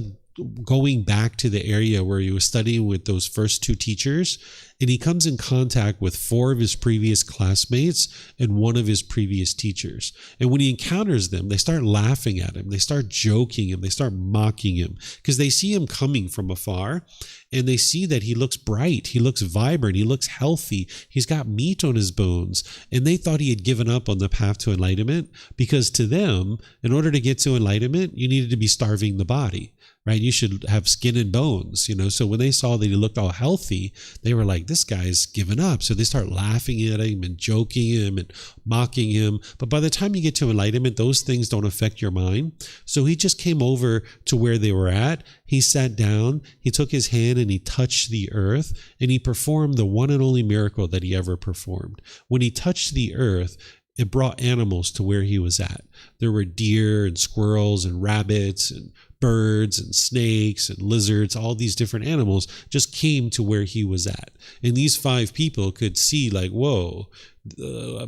going back to the area where he was studying with those first 2 teachers, and he comes in contact with 4 of his previous classmates and 1 of his previous teachers. And when he encounters them, they start laughing at him. They start joking him. They start mocking him because they see him coming from afar, and they see that he looks bright. He looks vibrant. He looks healthy. He's got meat on his bones. And they thought he had given up on the path to enlightenment because to them, in order to get to enlightenment, you needed to be starving the body. Right? You should have skin and bones, So when they saw that he looked all healthy, they were like, this guy's given up. So they start laughing at him and joking him and mocking him. But by the time you get to enlightenment, those things don't affect your mind. So he just came over to where they were at. He sat down, he took his hand and he touched the earth, and he performed the one and only miracle that he ever performed. When he touched the earth, it brought animals to where he was at. There were deer and squirrels and rabbits and birds and snakes and lizards. All these different animals just came to where he was at. And these 5 people could see like, whoa,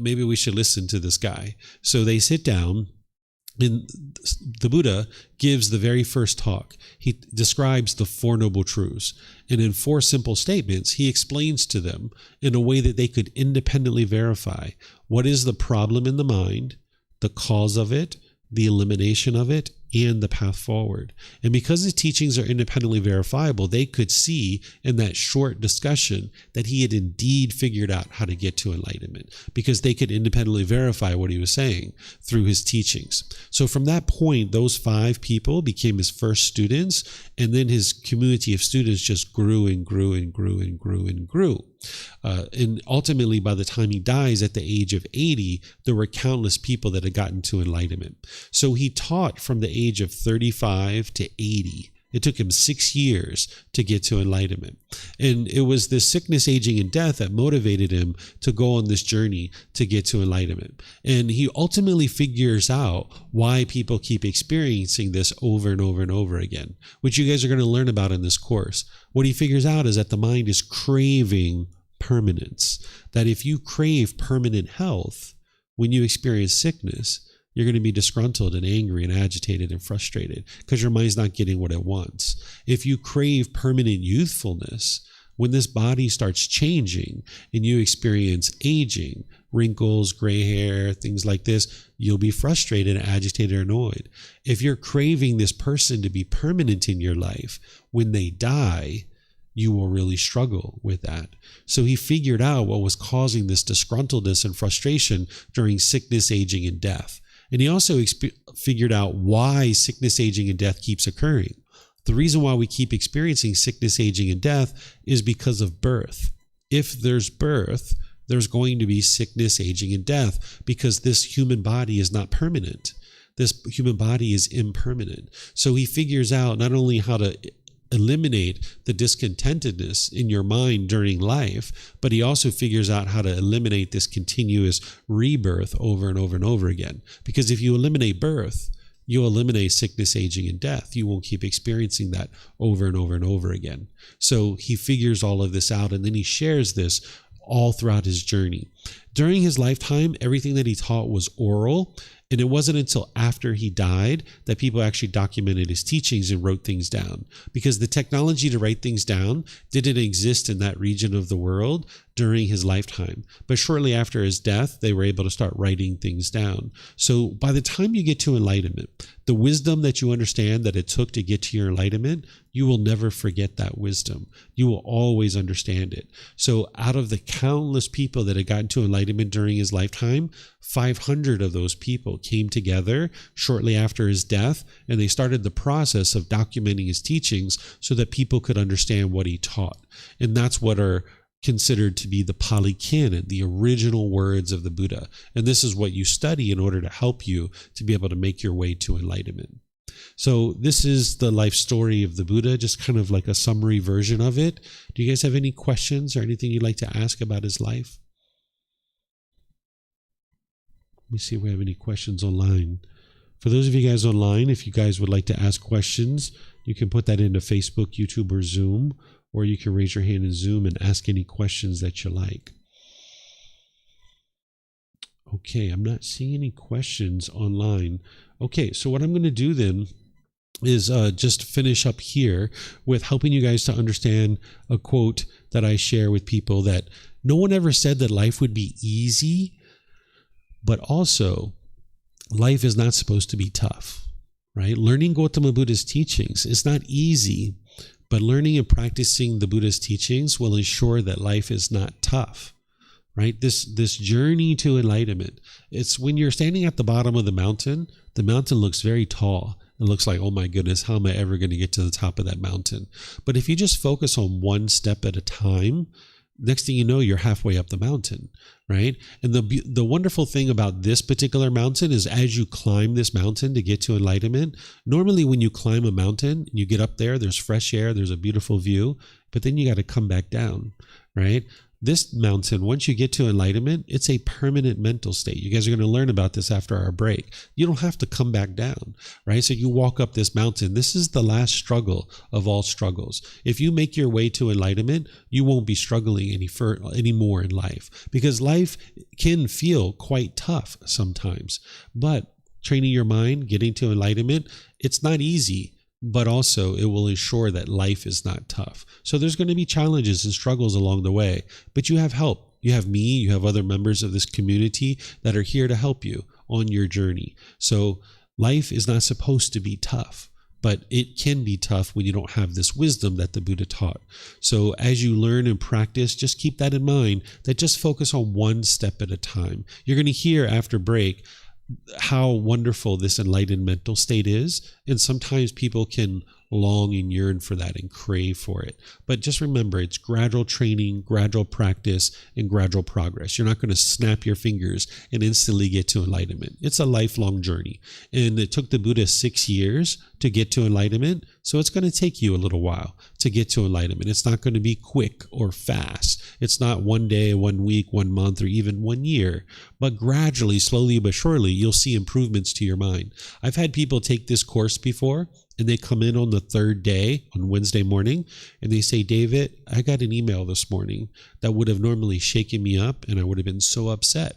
maybe we should listen to this guy. So they sit down, and the Buddha gives the very first talk. He describes the 4 noble truths. And in 4 simple statements, he explains to them in a way that they could independently verify what is the problem in the mind, the cause of it, the elimination of it, and the path forward. And because his teachings are independently verifiable, they could see in that short discussion that he had indeed figured out how to get to enlightenment, because they could independently verify what he was saying through his teachings. So from that point, those 5 people became his first students, and then his community of students just grew and grew and grew and grew and grew. And ultimately, by the time he dies at the age of 80, there were countless people that had gotten to enlightenment. So he taught from the age of 35 to 80. It took him 6 years to get to enlightenment. And it was this sickness, aging, and death that motivated him to go on this journey to get to enlightenment. And he ultimately figures out why people keep experiencing this over and over and over again, which you guys are going to learn about in this course. What he figures out is that the mind is craving permanence, that if you crave permanent health, when you experience sickness, you're going to be disgruntled and angry and agitated and frustrated because your mind's not getting what it wants. If you crave permanent youthfulness, when this body starts changing and you experience aging, wrinkles, gray hair, things like this, you'll be frustrated, agitated, or annoyed. If you're craving this person to be permanent in your life, when they die, you will really struggle with that. So he figured out what was causing this disgruntledness and frustration during sickness, aging, and death. And he also figured out why sickness, aging, and death keeps occurring. The reason why we keep experiencing sickness, aging, and death is because of birth. If there's birth, there's going to be sickness, aging, and death, because this human body is not permanent. This human body is impermanent. So he figures out not only how to eliminate the discontentedness in your mind during life, but he also figures out how to eliminate this continuous rebirth over and over and over again. Because if you eliminate birth, you'll eliminate sickness, aging, and death. You won't keep experiencing that over and over and over again. So he figures all of this out, and then he shares this all throughout his journey. During his lifetime, everything that he taught was oral. And it wasn't until after he died that people actually documented his teachings and wrote things down, because the technology to write things down didn't exist in that region of the world during his lifetime. But shortly after his death, they were able to start writing things down. So by the time you get to enlightenment, the wisdom that you understand that it took to get to your enlightenment, you will never forget that wisdom. You will always understand it. So out of the countless people that had gotten to enlightenment during his lifetime, 500 of those people came together shortly after his death, and they started the process of documenting his teachings so that people could understand what he taught. And that's what are considered to be the Pali Canon, the original words of the Buddha. And this is what you study in order to help you to be able to make your way to enlightenment. So this is the life story of the Buddha, just kind of like a summary version of it. Do you guys have any questions or anything you'd like to ask about his life? Let me see if we have any questions online. For those of you guys online, if you guys would like to ask questions, you can put that into Facebook, YouTube, or Zoom, or you can raise your hand in Zoom and ask any questions that you like. Okay, I'm not seeing any questions online. Okay, so what I'm going to do then is just finish up here with helping you guys to understand a quote that I share with people, that no one ever said that life would be easy, but also life is not supposed to be tough, right? Learning Gotama Buddha's teachings is not easy, but learning and practicing the Buddha's teachings will ensure that life is not tough, right? This journey to enlightenment, it's when you're standing at the bottom of the mountain looks very tall. It looks like, oh my goodness, how am I ever going to get to the top of that mountain? But if you just focus on one step at a time, next thing you know, you're halfway up the mountain, right? And the wonderful thing about this particular mountain is, as you climb this mountain to get to enlightenment, normally when you climb a mountain, you get up there, there's fresh air, there's a beautiful view, but then you got to come back down, right? This mountain, once you get to enlightenment, it's a permanent mental state. You guys are going to learn about this after our break. You don't have to come back down, right? So you walk up this mountain. This is the last struggle of all struggles. If you make your way to enlightenment, you won't be struggling anymore in life, because life can feel quite tough sometimes. But training your mind, getting to enlightenment, it's not easy, but also it will ensure that life is not tough. So there's going to be challenges and struggles along the way, but you have help. You have me, you have other members of this community that are here to help you on your journey. So life is not supposed to be tough, but it can be tough when you don't have this wisdom that the Buddha taught. So as you learn and practice, just keep that in mind, that just focus on one step at a time. You're going to hear after break how wonderful this enlightened mental state is. And sometimes people can long and yearn for that and crave for it. But just remember, it's gradual training, gradual practice, and gradual progress. You're not going to snap your fingers and instantly get to enlightenment. It's a lifelong journey. And it took the Buddha 6 years to get to enlightenment. So it's going to take you a little while to get to enlightenment. It's not going to be quick or fast. It's not 1 day, 1 week, 1 month, or even 1 year. But gradually, slowly but surely, you'll see improvements to your mind. I've had people take this course before, and they come in on the third day, on Wednesday morning, and they say, David, I got an email this morning that would have normally shaken me up, and I would have been so upset.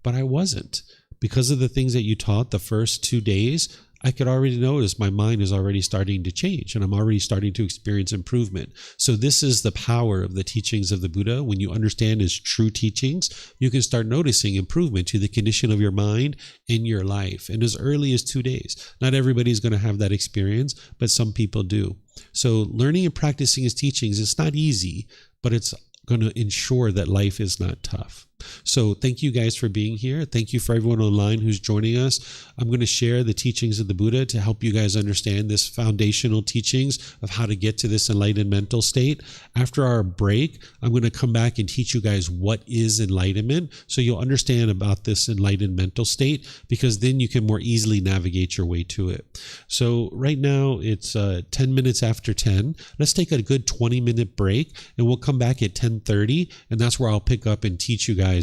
But I wasn't. Because of the things that you taught the first 2 days, I could already notice my mind is already starting to change, and I'm already starting to experience improvement. So this is the power of the teachings of the Buddha. When you understand his true teachings, you can start noticing improvement to the condition of your mind in your life in as early as 2 days. Not everybody's going to have that experience, but some people do. So learning and practicing his teachings, it's not easy, but it's going to ensure that life is not tough. So thank you guys for being here. Thank you for everyone online who's joining us. I'm going to share the teachings of the Buddha to help you guys understand this foundational teachings of how to get to this enlightened mental state. After our break, I'm going to come back and teach you guys what is enlightenment, so you'll understand about this enlightened mental state, because then you can more easily navigate your way to it. So right now it's 10 minutes after 10. Let's take a good 20-minute break, and we'll come back at 10:30, and that's where I'll pick up and teach you guys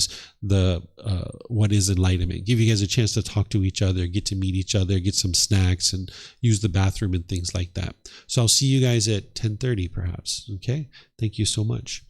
the what is enlightenment. Give you guys a chance to talk to each other, get to meet each other, get some snacks, and use the bathroom and things like that. So I'll see you guys at 10:30 perhaps. Okay? Thank you so much.